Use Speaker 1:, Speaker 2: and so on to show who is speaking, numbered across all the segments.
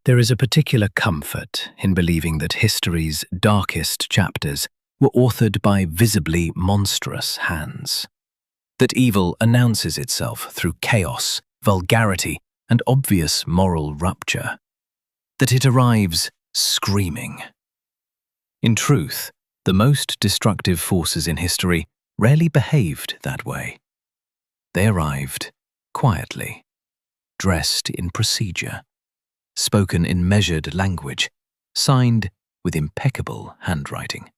Speaker 1: There is a particular comfort in believing that history's darkest chapters were authored by visibly monstrous hands. That evil announces itself through chaos, vulgarity, and obvious moral rupture. That it arrives screaming. In truth, the most destructive forces in history rarely behaved that way. They arrived quietly, dressed in procedure, spoken in measured language, signed with impeccable handwriting.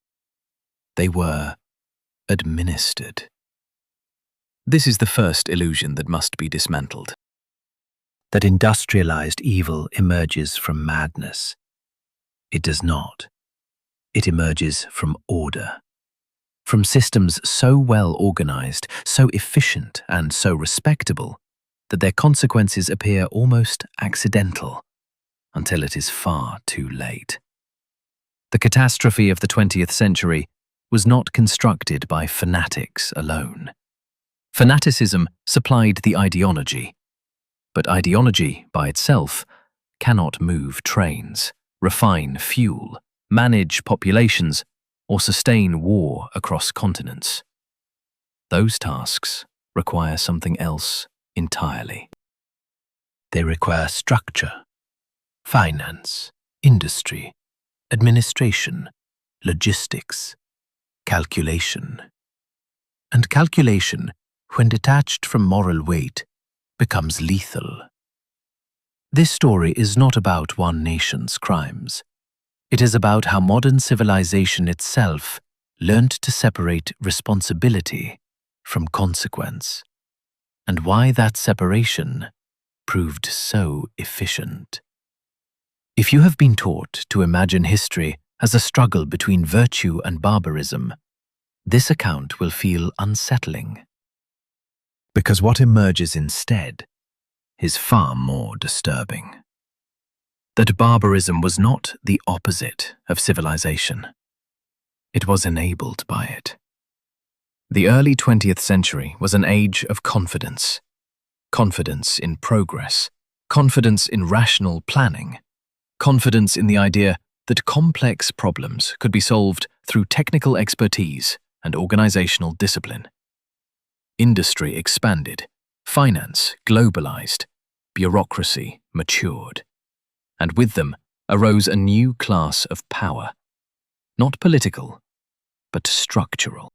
Speaker 1: They were administered. This is the first illusion that must be dismantled. That industrialized evil emerges from madness. It does not. It emerges from order. From systems so well organized, so efficient, and so respectable that their consequences appear almost accidental until it is far too late. The catastrophe of the 20th century was not constructed by fanatics alone. Fanaticism supplied the ideology, but ideology by itself cannot move trains, refine fuel, manage populations, or sustain war across continents. Those tasks require something else entirely. They require structure, finance, industry, administration, logistics, calculation. And calculation, when detached from moral weight, becomes lethal. This story is not about one nation's crimes. It is about how modern civilization itself learned to separate responsibility from consequence, and why that separation proved so efficient. If you have been taught to imagine history as a struggle between virtue and barbarism, this account will feel unsettling. Because what emerges instead is far more disturbing. That barbarism was not the opposite of civilization. It was enabled by it. The early 20th century was an age of confidence. Confidence in progress, confidence in rational planning, confidence in the idea that complex problems could be solved through technical expertise and organizational discipline. Industry expanded, finance globalized, bureaucracy matured. And with them arose a new class of power, not political, but structural.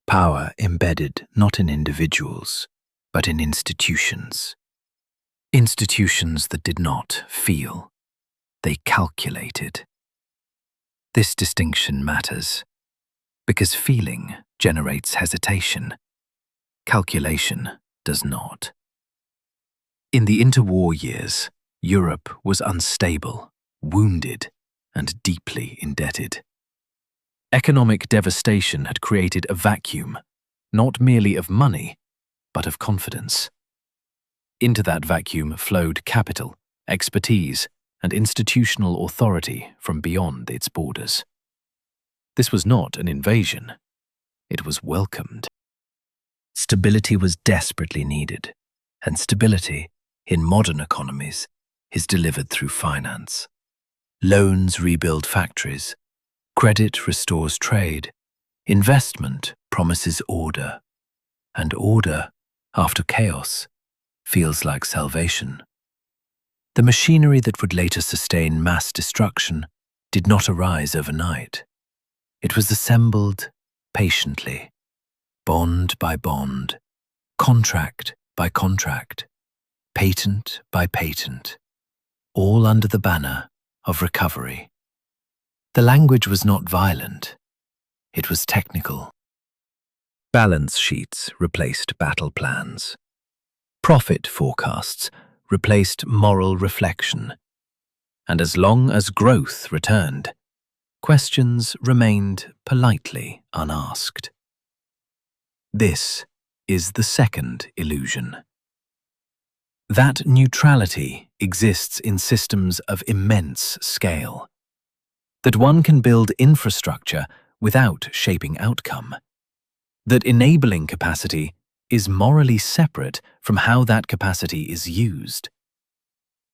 Speaker 1: Power embedded not in individuals, but in institutions. Institutions that did not feel, they calculated. This distinction matters, because feeling generates hesitation. Calculation does not. In the interwar years, Europe was unstable, wounded, and deeply indebted. Economic devastation had created a vacuum, not merely of money, but of confidence. Into that vacuum flowed capital, expertise, and institutional authority from beyond its borders. This was not an invasion. It was welcomed. Stability was desperately needed, and stability, in modern economies, is delivered through finance. Loans rebuild factories, credit restores trade, investment promises order, and order, after chaos, feels like salvation. The machinery that would later sustain mass destruction did not arise overnight. It was assembled patiently, bond by bond, contract by contract, patent by patent, all under the banner of recovery. The language was not violent, it was technical. Balance sheets replaced battle plans. Profit forecasts replaced moral reflection. And as long as growth returned, questions remained politely unasked. This is the second illusion. That neutrality exists in systems of immense scale. That one can build infrastructure without shaping outcome. That enabling capacity is morally separate from how that capacity is used.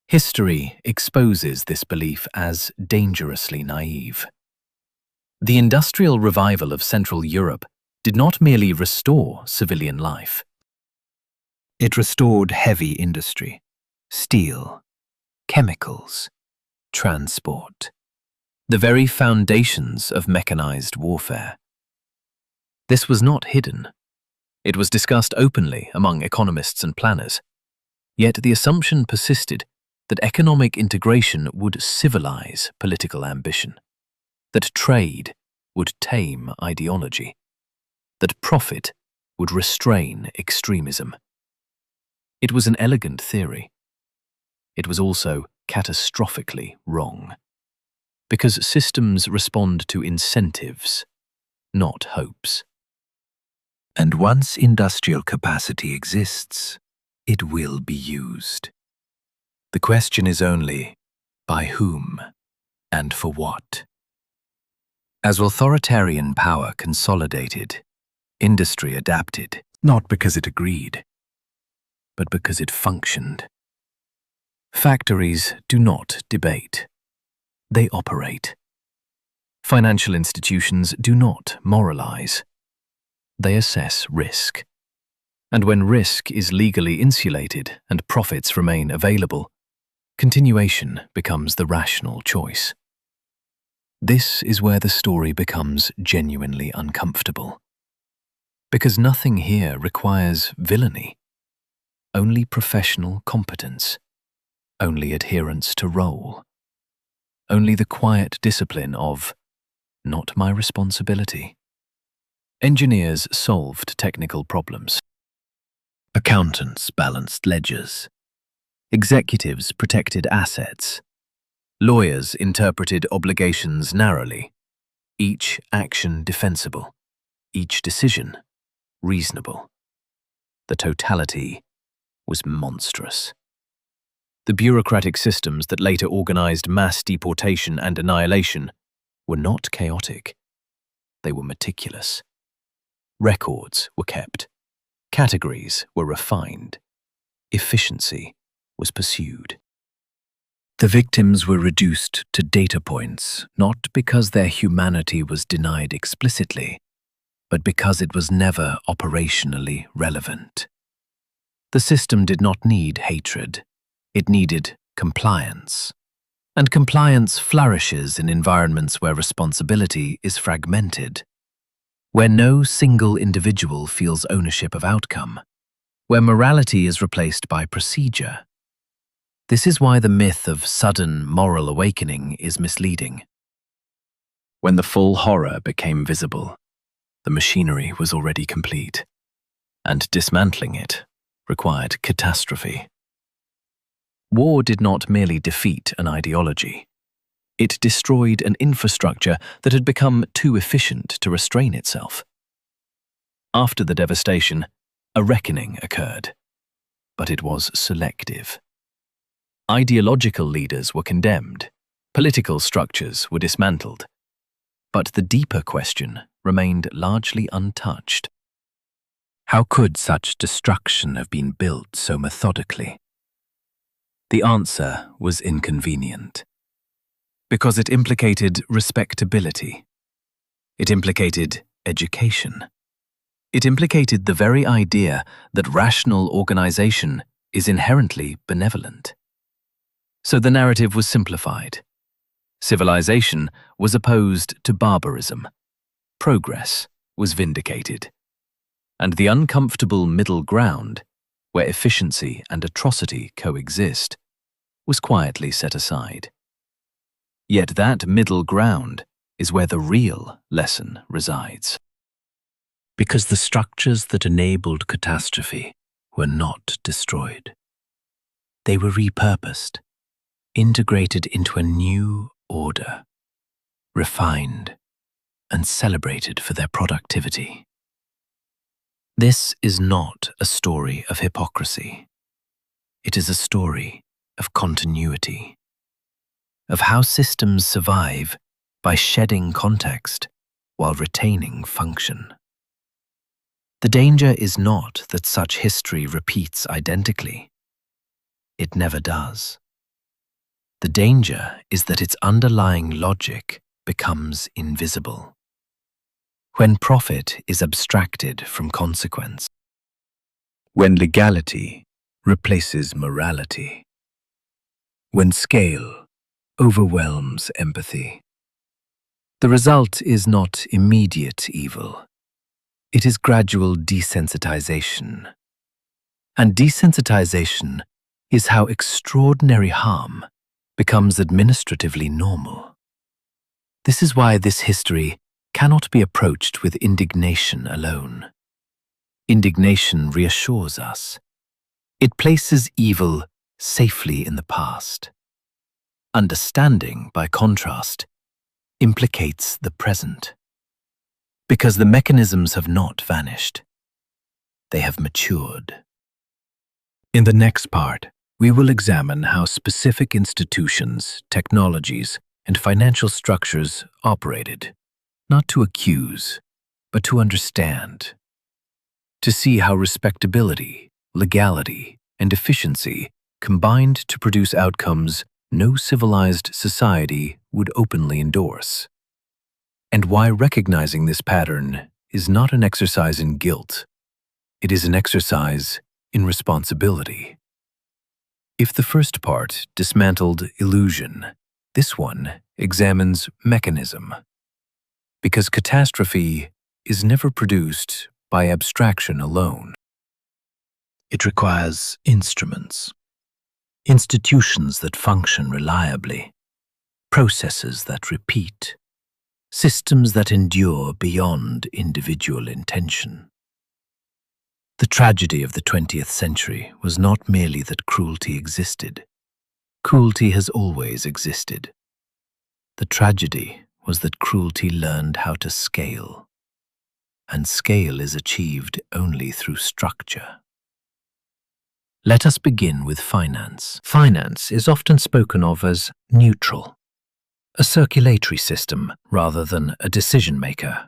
Speaker 1: History exposes this belief as dangerously naive. The industrial revival of Central Europe did not merely restore civilian life. It restored heavy industry, steel, chemicals, transport, the very foundations of mechanized warfare. This was not hidden. It was discussed openly among economists and planners. Yet the assumption persisted that economic integration would civilize political ambition, that trade would tame ideology, that profit would restrain extremism. It was an elegant theory. It was also catastrophically wrong, because systems respond to incentives, not hopes. And once industrial capacity exists, it will be used. The question is only, by whom and for what? As authoritarian power consolidated, industry adapted, not because it agreed, but because it functioned. Factories do not debate. They operate. Financial institutions do not moralize. They assess risk. And when risk is legally insulated and profits remain available, continuation becomes the rational choice. This is where the story becomes genuinely uncomfortable. Because nothing here requires villainy, only professional competence, only adherence to role, only the quiet discipline of, not my responsibility. Engineers solved technical problems. Accountants balanced ledgers. Executives protected assets. Lawyers interpreted obligations narrowly, each action defensible, each decision reasonable. The totality was monstrous. The bureaucratic systems that later organized mass deportation and annihilation were not chaotic. They were meticulous. Records were kept. Categories were refined. Efficiency was pursued. The victims were reduced to data points, not because their humanity was denied explicitly, but because it was never operationally relevant. The system did not need hatred. It needed compliance. And compliance flourishes in environments where responsibility is fragmented, where no single individual feels ownership of outcome, where morality is replaced by procedure. This is why the myth of sudden moral awakening is misleading. When the full horror became visible, the machinery was already complete, and dismantling it required catastrophe. War did not merely defeat an ideology. It destroyed an infrastructure that had become too efficient to restrain itself. After the devastation, a reckoning occurred, but it was selective. Ideological leaders were condemned, political structures were dismantled, but the deeper question remained largely untouched. How could such destruction have been built so methodically? The answer was inconvenient, because it implicated respectability. It implicated education. It implicated the very idea that rational organization is inherently benevolent. So the narrative was simplified. Civilization was opposed to barbarism. Progress was vindicated. And the uncomfortable middle ground, where efficiency and atrocity coexist, was quietly set aside. Yet that middle ground is where the real lesson resides. Because the structures that enabled catastrophe were not destroyed. They were repurposed, integrated into a new order, refined and celebrated for their productivity. This is not a story of hypocrisy. It is a story of continuity, of how systems survive by shedding context while retaining function. The danger is not that such history repeats identically. It never does. The danger is that its underlying logic becomes invisible. When profit is abstracted from consequence, when legality replaces morality, when scale overwhelms empathy, the result is not immediate evil. It is gradual desensitization. And desensitization is how extraordinary harm becomes administratively normal. This is why this history cannot be approached with indignation alone. Indignation reassures us. It places evil safely in the past. Understanding, by contrast, implicates the present. Because the mechanisms have not vanished. They have matured. In the next part, we will examine how specific institutions, technologies, and financial structures operated, not to accuse, but to understand. To see how respectability, legality, and efficiency combined to produce outcomes no civilized society would openly endorse. And why recognizing this pattern is not an exercise in guilt. It is an exercise in responsibility. If the first part dismantled illusion, this one examines mechanism. Because catastrophe is never produced by abstraction alone. It requires instruments, institutions that function reliably, processes that repeat, systems that endure beyond individual intention. The tragedy of the 20th century was not merely that cruelty existed. Cruelty has always existed. The tragedy was that cruelty learned how to scale. And scale is achieved only through structure. Let us begin with finance. Finance is often spoken of as neutral, a circulatory system rather than a decision maker.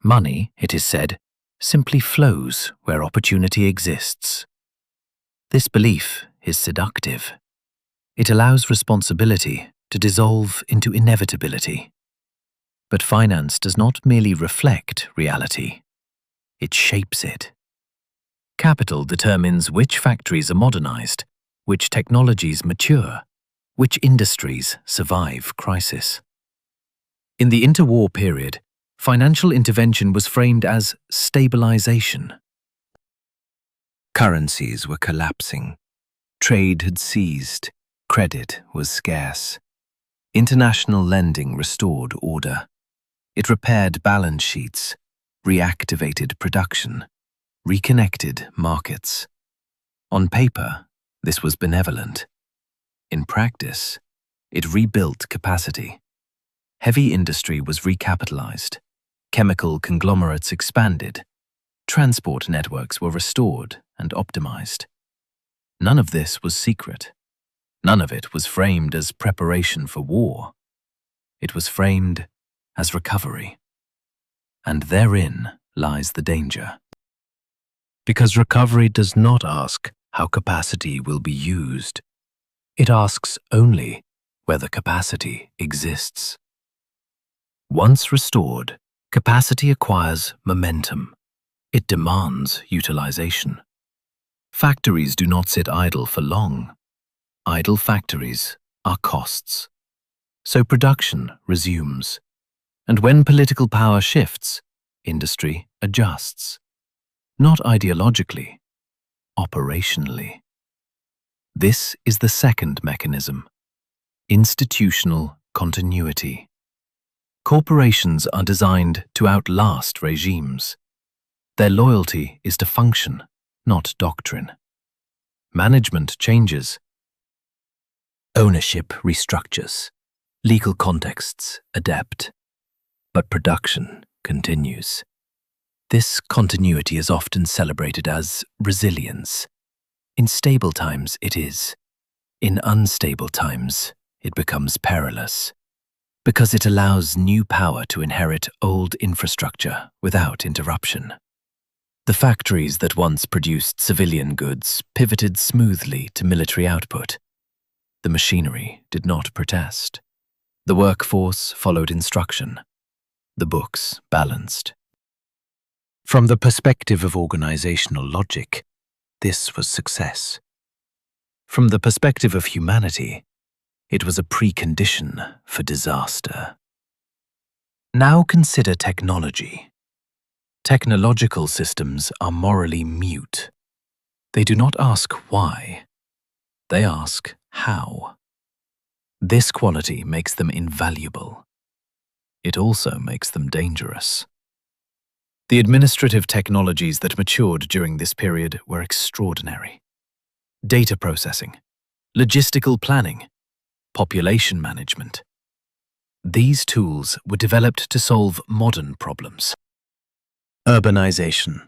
Speaker 1: Money, it is said, simply flows where opportunity exists. This belief is seductive. It allows responsibility to dissolve into inevitability. But finance does not merely reflect reality, it shapes it. Capital determines which factories are modernized, which technologies mature, which industries survive crisis. In the interwar period, financial intervention was framed as stabilization. Currencies were collapsing, trade had ceased, credit was scarce. International lending restored order. It repaired balance sheets, reactivated production, reconnected markets. On paper, this was benevolent. In practice, it rebuilt capacity. Heavy industry was recapitalized. Chemical conglomerates expanded. Transport networks were restored and optimized. None of this was secret. None of it was framed as preparation for war. It was framed as recovery. And therein lies the danger. Because recovery does not ask how capacity will be used. It asks only whether capacity exists. Once restored, capacity acquires momentum. It demands utilization. Factories do not sit idle for long. Idle factories are costs. So production resumes. And when political power shifts, industry adjusts. Not ideologically, operationally. This is the second mechanism, institutional continuity. Corporations are designed to outlast regimes. Their loyalty is to function, not doctrine. Management changes. Ownership restructures. Legal contexts adapt. But production continues. This continuity is often celebrated as resilience. In stable times, it is. In unstable times, it becomes perilous. Because it allows new power to inherit old infrastructure without interruption. The factories that once produced civilian goods pivoted smoothly to military output. The machinery did not protest. The workforce followed instruction. The books balanced. From the perspective of organizational logic, this was success. From the perspective of humanity, it was a precondition for disaster. Now consider technology. Technological systems are morally mute. They do not ask why. They ask how. This quality makes them invaluable. It also makes them dangerous. The administrative technologies that matured during this period were extraordinary. Data processing, logistical planning, population management. These tools were developed to solve modern problems. Urbanization,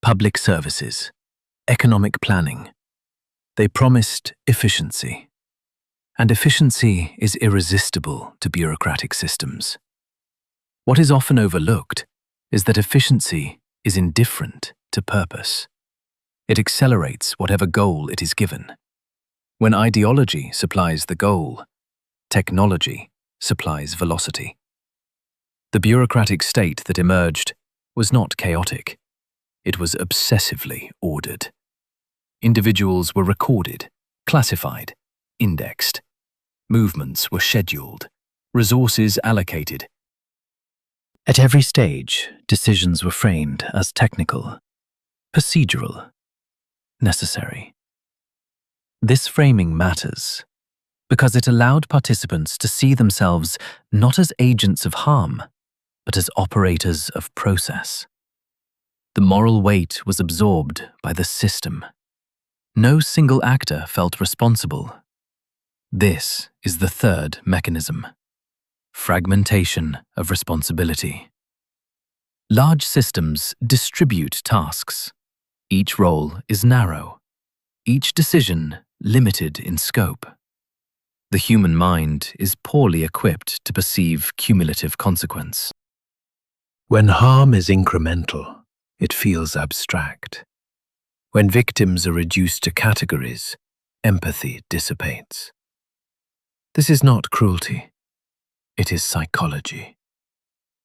Speaker 1: public services, economic planning. They promised efficiency. And efficiency is irresistible to bureaucratic systems. What is often overlooked is that efficiency is indifferent to purpose. It accelerates whatever goal it is given. When ideology supplies the goal, technology supplies velocity. The bureaucratic state that emerged was not chaotic. It was obsessively ordered. Individuals were recorded, classified, indexed. Movements were scheduled, resources allocated. At every stage, decisions were framed as technical, procedural, necessary. This framing matters because it allowed participants to see themselves not as agents of harm, but as operators of process. The moral weight was absorbed by the system. No single actor felt responsible. This is the third mechanism: fragmentation of responsibility. Large systems distribute tasks. Each role is narrow, each decision limited in scope. The human mind is poorly equipped to perceive cumulative consequence. When harm is incremental, it feels abstract. When victims are reduced to categories, empathy dissipates. This is not cruelty. It is psychology,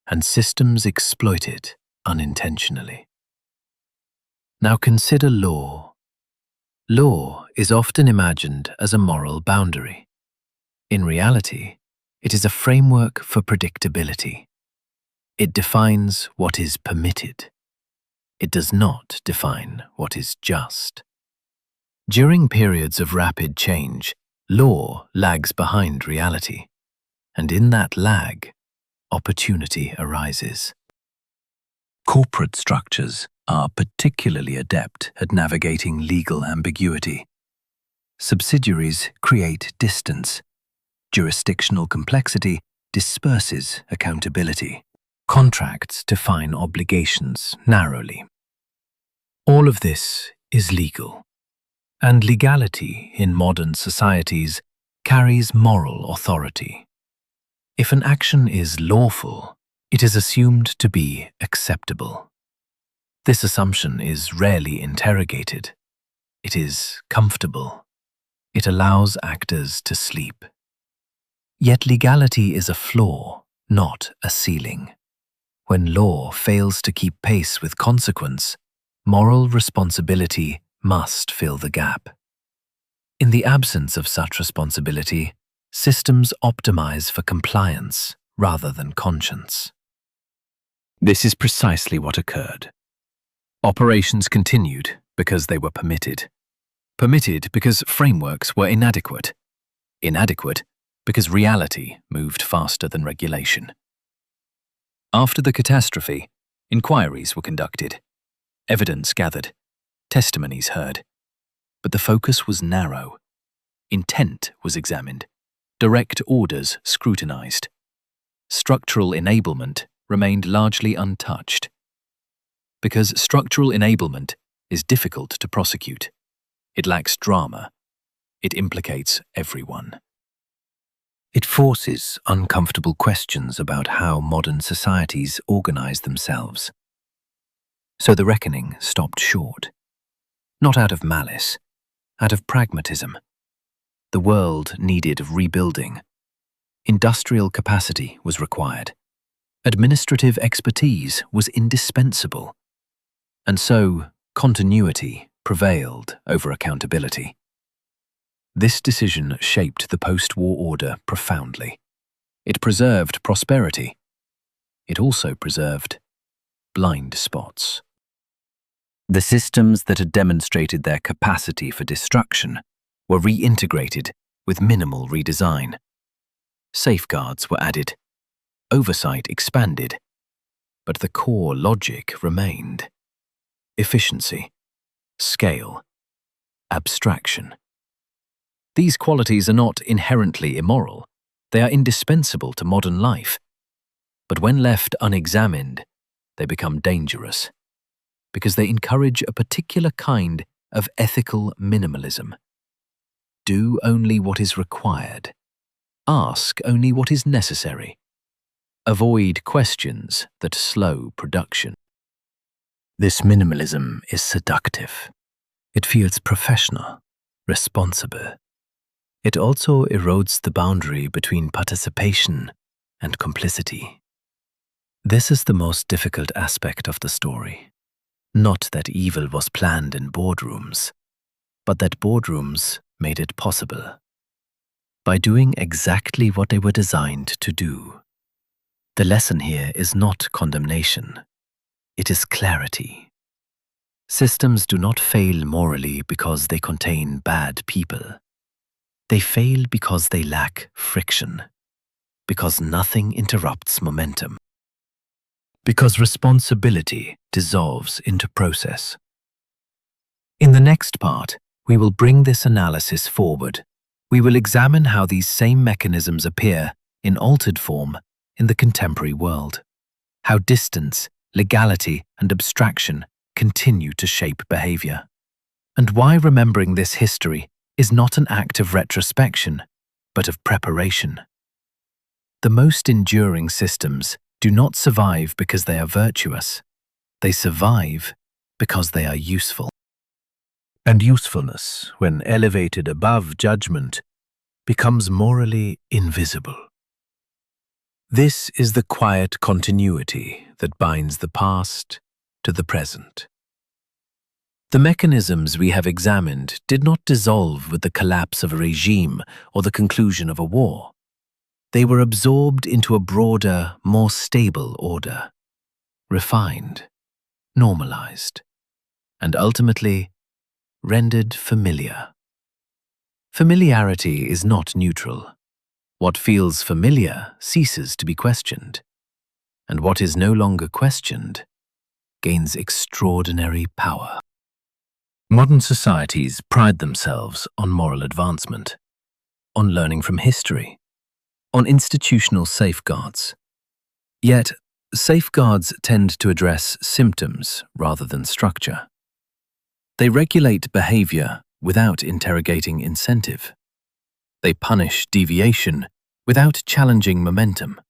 Speaker 1: and systems exploit it unintentionally. Now consider law. Law is often imagined as a moral boundary. In reality, it is a framework for predictability. It defines what is permitted. It does not define what is just. During periods of rapid change, law lags behind reality. And in that lag, opportunity arises. Corporate structures are particularly adept at navigating legal ambiguity. Subsidiaries create distance. Jurisdictional complexity disperses accountability. Contracts define obligations narrowly. All of this is legal. And legality in modern societies carries moral authority. If an action is lawful, it is assumed to be acceptable. This assumption is rarely interrogated. It is comfortable. It allows actors to sleep. Yet legality is a flaw, not a ceiling. When law fails to keep pace with consequence, moral responsibility must fill the gap. In the absence of such responsibility, systems optimize for compliance rather than conscience. This is precisely what occurred. Operations continued because they were permitted. Permitted because frameworks were inadequate. Inadequate because reality moved faster than regulation. After the catastrophe, inquiries were conducted, evidence gathered, testimonies heard. But the focus was narrow. Intent was examined, direct orders scrutinized. Structural enablement remained largely untouched. Because structural enablement is difficult to prosecute. It lacks drama. It implicates everyone. It forces uncomfortable questions about how modern societies organize themselves. So the reckoning stopped short. Not out of malice, out of pragmatism. the world needed rebuilding. Industrial capacity was required. Administrative expertise was indispensable. And so, continuity prevailed over accountability. This decision shaped the post-war order profoundly. It preserved prosperity. It also preserved blind spots. The systems that had demonstrated their capacity for destruction were reintegrated with minimal redesign. Safeguards were added, oversight expanded, but the core logic remained: efficiency, scale, abstraction. These qualities are not inherently immoral. They are indispensable to modern life. But when left unexamined, they become dangerous, because they encourage a particular kind of ethical minimalism. Do only what is required. Ask only what is necessary. Avoid questions that slow production. This minimalism is seductive. It feels professional, responsible. It also erodes the boundary between participation and complicity. This is the most difficult aspect of the story. Not that evil was planned in boardrooms, but that boardrooms made it possible. By doing exactly what they were designed to do. The lesson here is not condemnation. It is clarity. Systems do not fail morally because they contain bad people. They fail because they lack friction, because nothing interrupts momentum, because responsibility dissolves into process. In the next part, we will bring this analysis forward. We will examine how these same mechanisms appear in altered form in the contemporary world, how distance, legality, and abstraction continue to shape behavior, and why remembering this history is not an act of retrospection, but of preparation. The most enduring systems do not survive because they are virtuous. They survive because they are useful. And usefulness, when elevated above judgment, becomes morally invisible. This is the quiet continuity that binds the past to the present. The mechanisms we have examined did not dissolve with the collapse of a regime or the conclusion of a war. They were absorbed into a broader, more stable order, refined, normalized, and ultimately rendered familiar. Familiarity is not neutral. What feels familiar ceases to be questioned, and what is no longer questioned gains extraordinary power. Modern societies pride themselves on moral advancement, on learning from history, on institutional safeguards. Yet, safeguards tend to address symptoms rather than structure. They regulate behavior without interrogating incentive. They punish deviation without challenging momentum.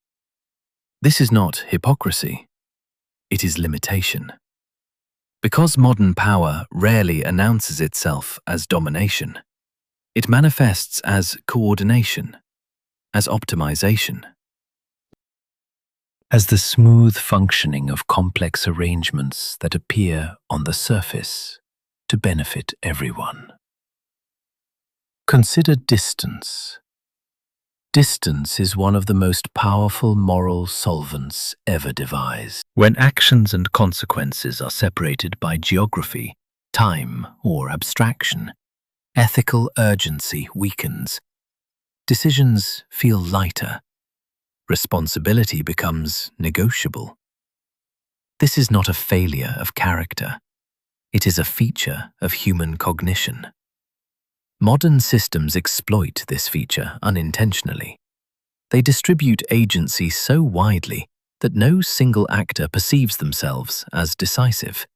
Speaker 1: This is not hypocrisy. It is limitation. Because modern power rarely announces itself as domination, it manifests as coordination, as optimization, as the smooth functioning of complex arrangements that appear on the surface to benefit everyone. Consider distance. Distance is one of the most powerful moral solvents ever devised. When actions and consequences are separated by geography, time, or abstraction, ethical urgency weakens. Decisions feel lighter. Responsibility becomes negotiable. This is not a failure of character. It is a feature of human cognition. Modern systems exploit this feature unintentionally. They distribute agency so widely that no single actor perceives themselves as decisive.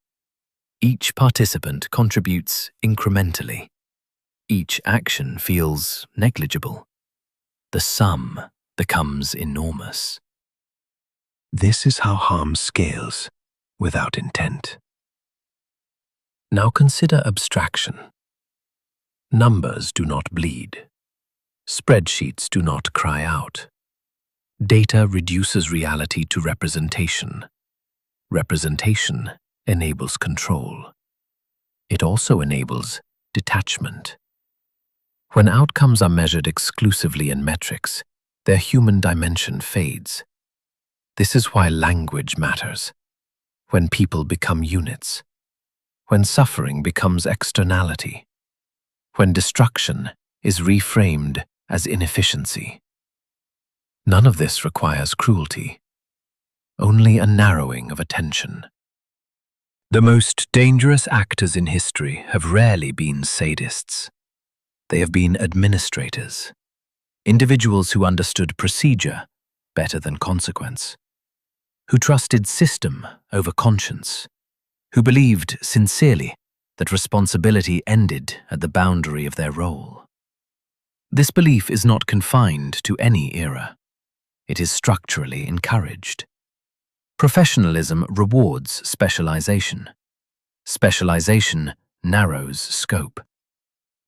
Speaker 1: Each participant contributes incrementally. Each action feels negligible. The sum becomes enormous. This is how harm scales without intent. Now consider abstraction. Numbers do not bleed. Spreadsheets do not cry out. Data reduces reality to representation. Representation enables control. It also enables detachment. When outcomes are measured exclusively in metrics, their human dimension fades. This is why language matters. When people become units. When suffering becomes externality. When destruction is reframed as inefficiency. None of this requires cruelty, only a narrowing of attention. The most dangerous actors in history have rarely been sadists. They have been administrators, individuals who understood procedure better than consequence, who trusted system over conscience, who believed sincerely that responsibility ended at the boundary of their role. This belief is not confined to any era. It is structurally encouraged. Professionalism rewards specialization. Specialization narrows scope.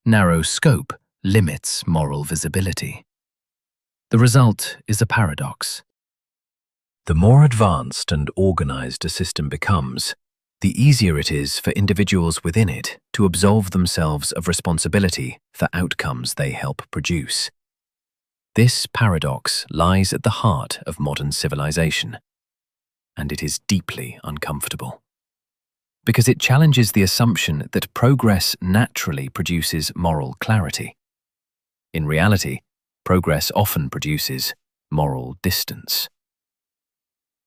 Speaker 1: Narrow scope limits moral visibility. The result is a paradox. The more advanced and organized a system becomes, the easier it is for individuals within it to absolve themselves of responsibility for outcomes they help produce. This paradox lies at the heart of modern civilization, and it is deeply uncomfortable. Because it challenges the assumption that progress naturally produces moral clarity. In reality, progress often produces moral distance.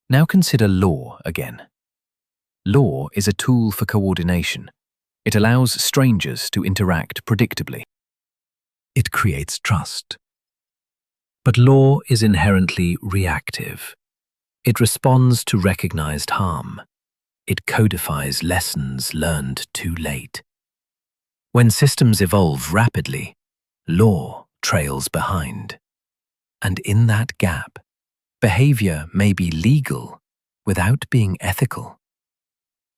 Speaker 1: Now consider law again. Law is a tool for coordination. It allows strangers to interact predictably. It creates trust. But law is inherently reactive. It responds to recognized harm. It codifies lessons learned too late. When systems evolve rapidly, law trails behind. And in that gap, behavior may be legal without being ethical.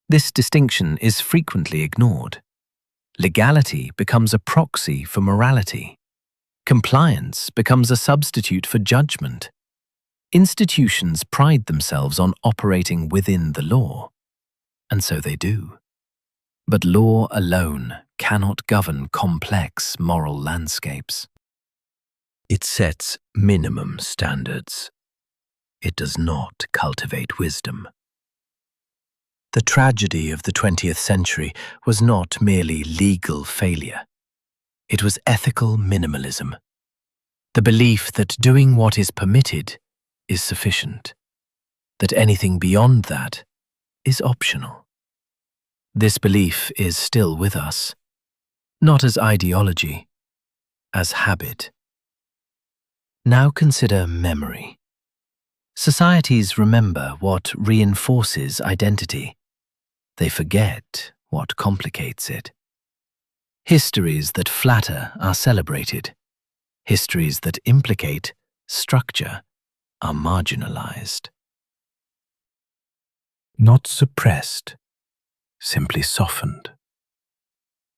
Speaker 1: This distinction is frequently ignored. Legality becomes a proxy for morality. Compliance becomes a substitute for judgment. Institutions pride themselves on operating within the law, and so they do. But law alone cannot govern complex moral landscapes. It sets minimum standards. It does not cultivate wisdom. The tragedy of the 20th century was not merely legal failure. It was ethical minimalism. The belief that doing what is permitted is sufficient, that anything beyond that is optional. This belief is still with us, not as ideology, as habit. Now consider memory. Societies remember what reinforces identity. They forget what complicates it. Histories that flatter are celebrated. Histories that implicate structure are marginalized. Not suppressed, simply softened.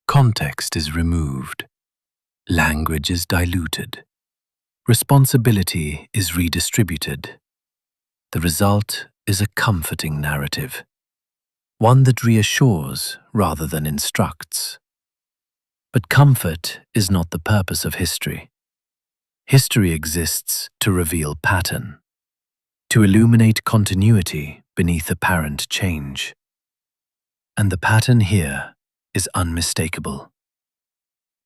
Speaker 1: Context is removed. Language is diluted. Responsibility is redistributed. The result is a comforting narrative, one that reassures rather than instructs. But comfort is not the purpose of history. History exists to reveal pattern, to illuminate continuity beneath apparent change. And the pattern here is unmistakable.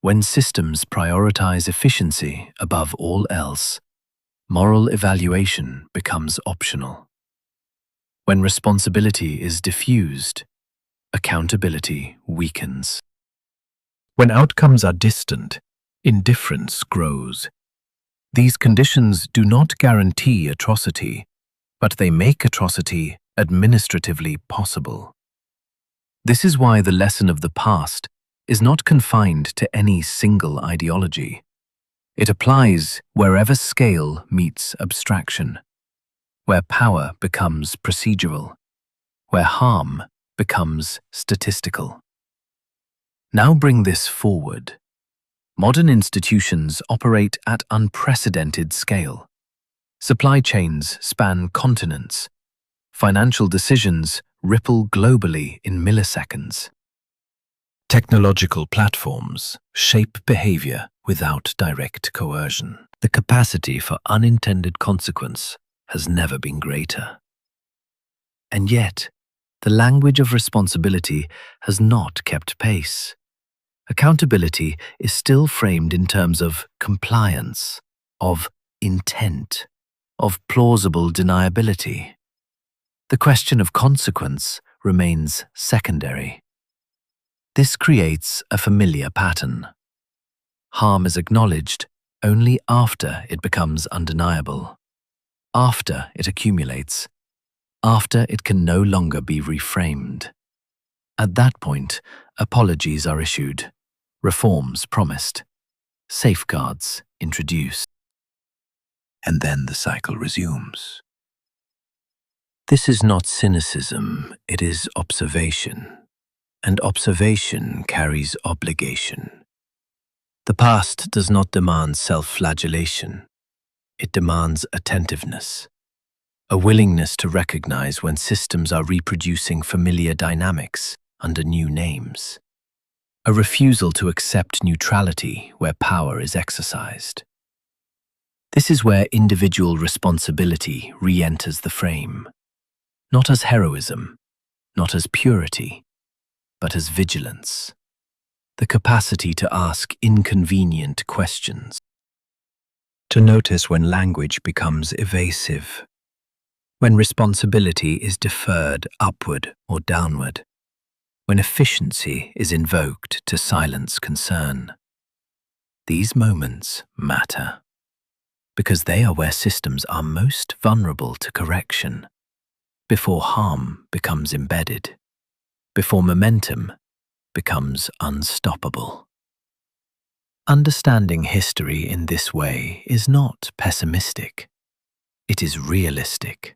Speaker 1: When systems prioritize efficiency above all else, moral evaluation becomes optional. When responsibility is diffused, accountability weakens. When outcomes are distant, indifference grows. These conditions do not guarantee atrocity, but they make atrocity administratively possible. This is why the lesson of the past is not confined to any single ideology. It applies wherever scale meets abstraction, where power becomes procedural, where harm becomes statistical. Now bring this forward. Modern institutions operate at unprecedented scale. Supply chains span continents. Financial decisions ripple globally in milliseconds. Technological platforms shape behavior without direct coercion. The capacity for unintended consequence has never been greater. And yet, the language of responsibility has not kept pace. Accountability is still framed in terms of compliance, of intent, of plausible deniability. The question of consequence remains secondary. This creates a familiar pattern. Harm is acknowledged only after it becomes undeniable, after it accumulates, after it can no longer be reframed. At that point, apologies are issued, reforms promised, safeguards introduced. And then the cycle resumes. This is not cynicism, it is observation. And observation carries obligation. The past does not demand self-flagellation. It demands attentiveness, a willingness to recognize when systems are reproducing familiar dynamics under new names, a refusal to accept neutrality where power is exercised. This is where individual responsibility re-enters the frame, not as heroism, not as purity, but as vigilance, the capacity to ask inconvenient questions, to notice when language becomes evasive, when responsibility is deferred upward or downward, when efficiency is invoked to silence concern. These moments matter, because they are where systems are most vulnerable to correction, before harm becomes embedded, before momentum becomes unstoppable. Understanding history in this way is not pessimistic. It is realistic.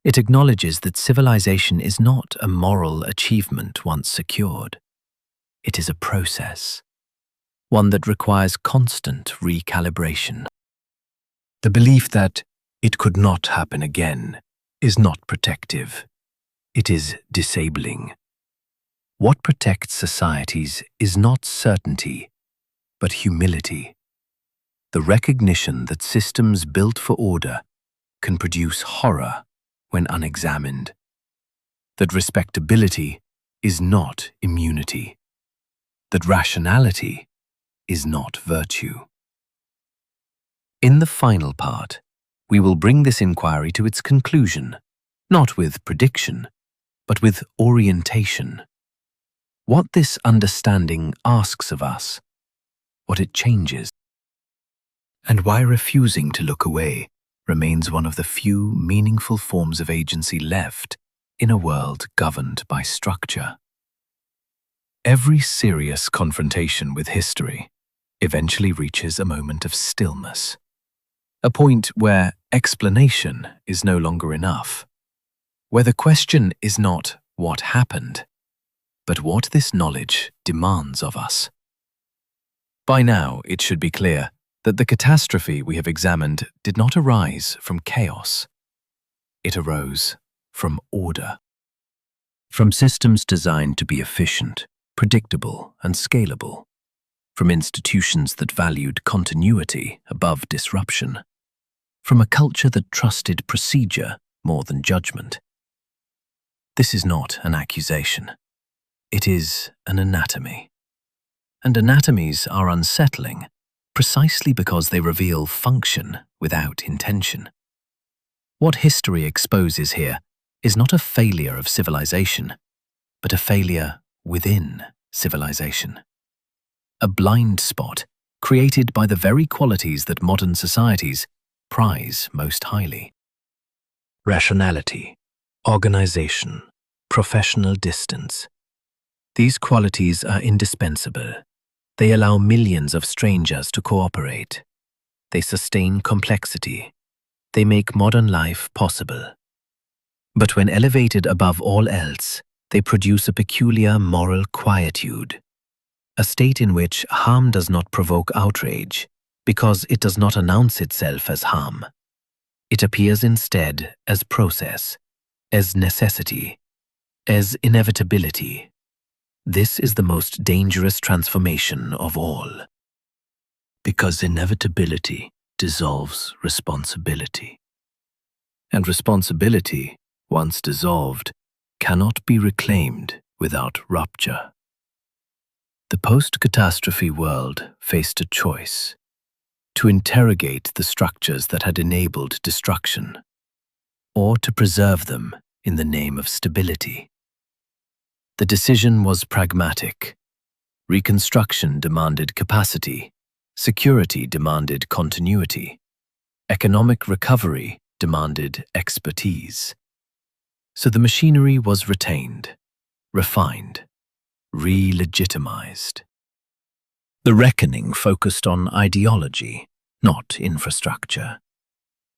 Speaker 1: It acknowledges that civilization is not a moral achievement once secured. It is a process, one that requires constant recalibration. The belief that it could not happen again is not protective. It is disabling. What protects societies is not certainty, but humility. The recognition that systems built for order can produce horror when unexamined. That respectability is not immunity. That rationality is not virtue. In the final part, we will bring this inquiry to its conclusion, not with prediction, but with orientation. What this understanding asks of us, what it changes, and why refusing to look away remains one of the few meaningful forms of agency left in a world governed by structure. Every serious confrontation with history eventually reaches a moment of stillness, a point where explanation is no longer enough, where the question is not what happened, but what this knowledge demands of us. By now, it should be clear that the catastrophe we have examined did not arise from chaos. It arose from order. From systems designed to be efficient, predictable, and scalable. From institutions that valued continuity above disruption. From a culture that trusted procedure more than judgment. This is not an accusation. It is an anatomy. And anatomies are unsettling precisely because they reveal function without intention. What history exposes here is not a failure of civilization, but a failure within civilization. A blind spot created by the very qualities that modern societies prize most highly. Rationality, organization, professional distance. These qualities are indispensable. They allow millions of strangers to cooperate. They sustain complexity. They make modern life possible. But when elevated above all else, they produce a peculiar moral quietude, a state in which harm does not provoke outrage because it does not announce itself as harm. It appears instead as process, as necessity, as inevitability. This is the most dangerous transformation of all, because inevitability dissolves responsibility. And responsibility, once dissolved, cannot be reclaimed without rupture. The post-catastrophe world faced a choice: to interrogate the structures that had enabled destruction, or to preserve them in the name of stability. The decision was pragmatic. Reconstruction demanded capacity, security demanded continuity, economic recovery demanded expertise. So the machinery was retained, refined, re-legitimized. The reckoning focused on ideology, not infrastructure,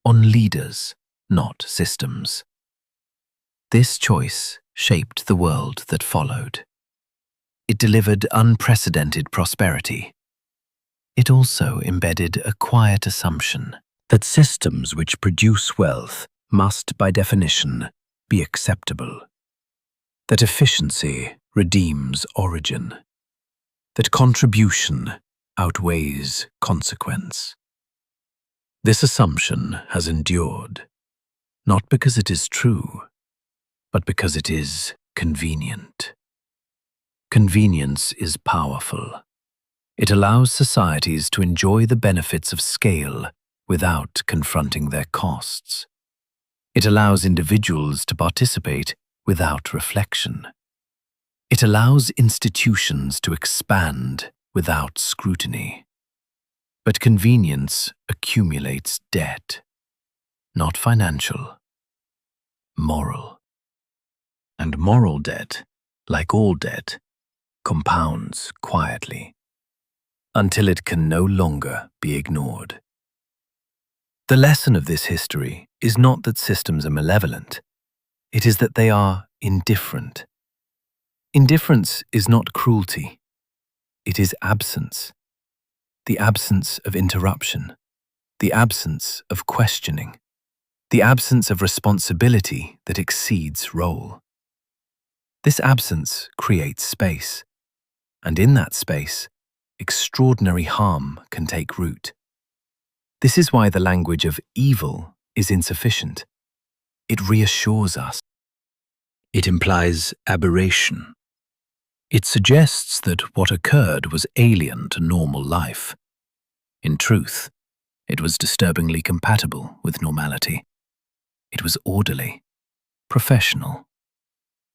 Speaker 1: on leaders, not systems. This choice shaped the world that followed. It delivered unprecedented prosperity. It also embedded a quiet assumption that systems which produce wealth must, by definition, be acceptable, that efficiency redeems origin, that contribution outweighs consequence. This assumption has endured, not because it is true, but because it is convenient. Convenience is powerful. It allows societies to enjoy the benefits of scale without confronting their costs. It allows individuals to participate without reflection. It allows institutions to expand without scrutiny. But convenience accumulates debt, not financial, moral. And moral debt, like all debt, compounds quietly until it can no longer be ignored. The lesson of this history is not that systems are malevolent. It is that they are indifferent. Indifference is not cruelty. It is absence. The absence of interruption. The absence of questioning. The absence of responsibility that exceeds role. This absence creates space, and in that space, extraordinary harm can take root. This is why the language of evil is insufficient. It reassures us. It implies aberration. It suggests that what occurred was alien to normal life. In truth, it was disturbingly compatible with normality. It was orderly, professional,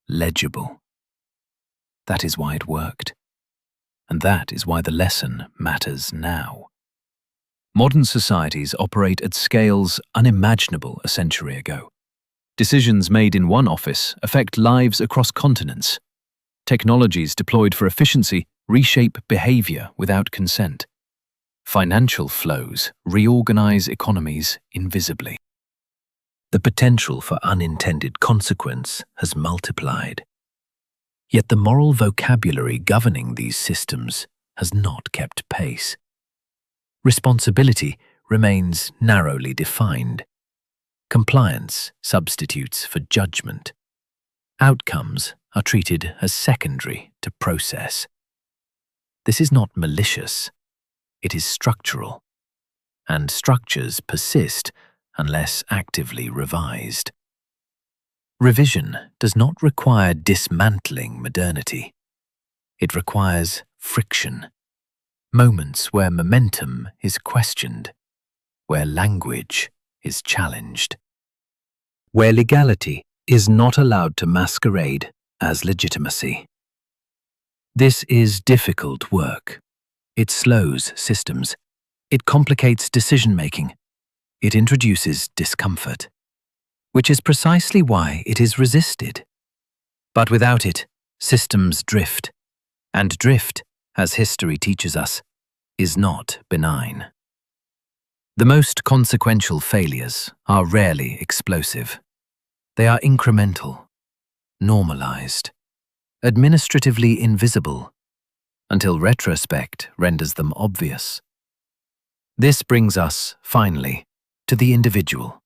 Speaker 1: legible. That is why it worked. And that is why the lesson matters now. Modern societies operate at scales unimaginable a century ago. Decisions made in one office affect lives across continents. Technologies deployed for efficiency reshape behavior without consent. Financial flows reorganize economies invisibly. The potential for unintended consequence has multiplied. Yet the moral vocabulary governing these systems has not kept pace. Responsibility remains narrowly defined. Compliance substitutes for judgment. Outcomes are treated as secondary to process. This is not malicious. It is structural. And structures persist unless actively revised. Revision does not require dismantling modernity. It requires friction, moments where momentum is questioned, where language is challenged, where legality is not allowed to masquerade as legitimacy. This is difficult work. It slows systems. It complicates decision-making. It introduces discomfort, which is precisely why it is resisted. But without it, systems drift. And drift, as history teaches us, is not benign. The most consequential failures are rarely explosive. They are incremental, normalized, administratively invisible, until retrospect renders them obvious. This brings us, finally, to the individual,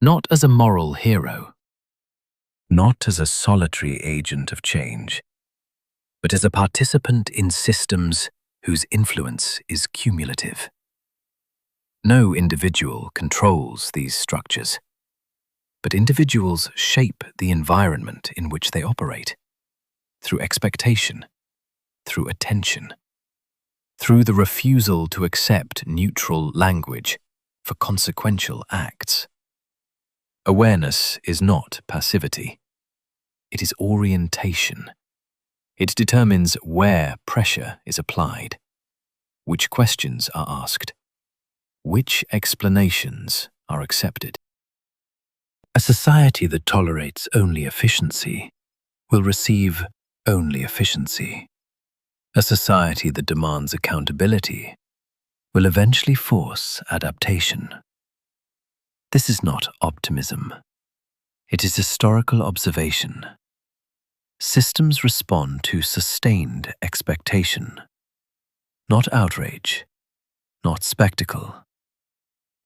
Speaker 1: not as a moral hero, not as a solitary agent of change, but as a participant in systems whose influence is cumulative. No individual controls these structures, but individuals shape the environment in which they operate, through expectation, through attention, through the refusal to accept neutral language for consequential acts. Awareness is not passivity. It is orientation. It determines where pressure is applied, which questions are asked, which explanations are accepted. A society that tolerates only efficiency will receive only efficiency. A society that demands accountability will eventually force adaptation. This is not optimism. It is historical observation. Systems respond to sustained expectation, not outrage, not spectacle.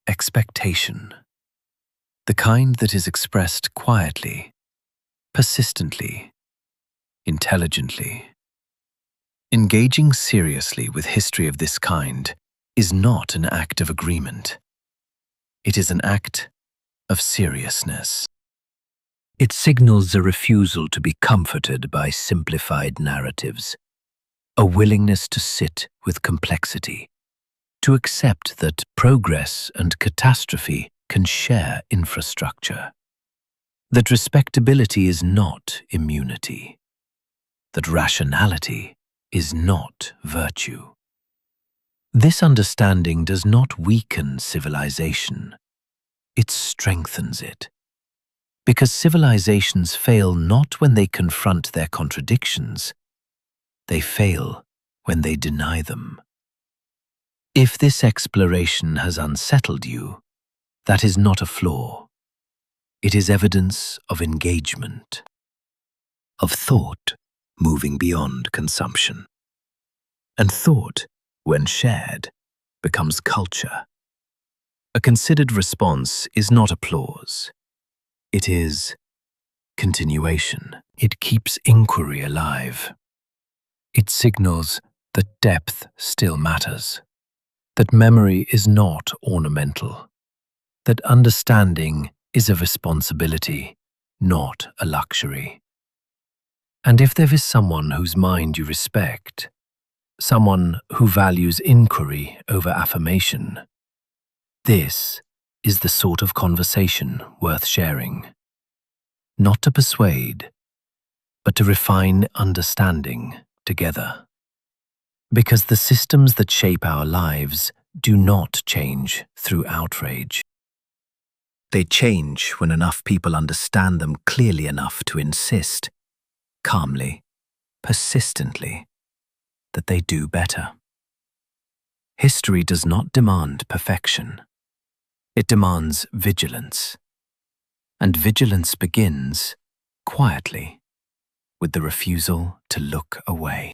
Speaker 1: Expectation, the kind that is expressed quietly, persistently, intelligently. Engaging seriously with history of this kind is not an act of agreement. It is an act of seriousness. It signals a refusal to be comforted by simplified narratives, a willingness to sit with complexity, to accept that progress and catastrophe can share infrastructure, that respectability is not immunity, that rationality is not virtue. This understanding does not weaken civilization, it strengthens it. Because civilizations fail not when they confront their contradictions, they fail when they deny them. If this exploration has unsettled you, that is not a flaw. It is evidence of engagement, of thought moving beyond consumption. And thought, when shared, becomes culture. A considered response is not applause. It is continuation. It keeps inquiry alive. It signals that depth still matters, that memory is not ornamental, that understanding is a responsibility, not a luxury. And if there is someone whose mind you respect, someone who values inquiry over affirmation, this is the sort of conversation worth sharing. Not to persuade, but to refine understanding together. Because the systems that shape our lives do not change through outrage. They change when enough people understand them clearly enough to insist, calmly, persistently, that they do better. History does not demand perfection. It demands vigilance. And vigilance begins, quietly, with the refusal to look away.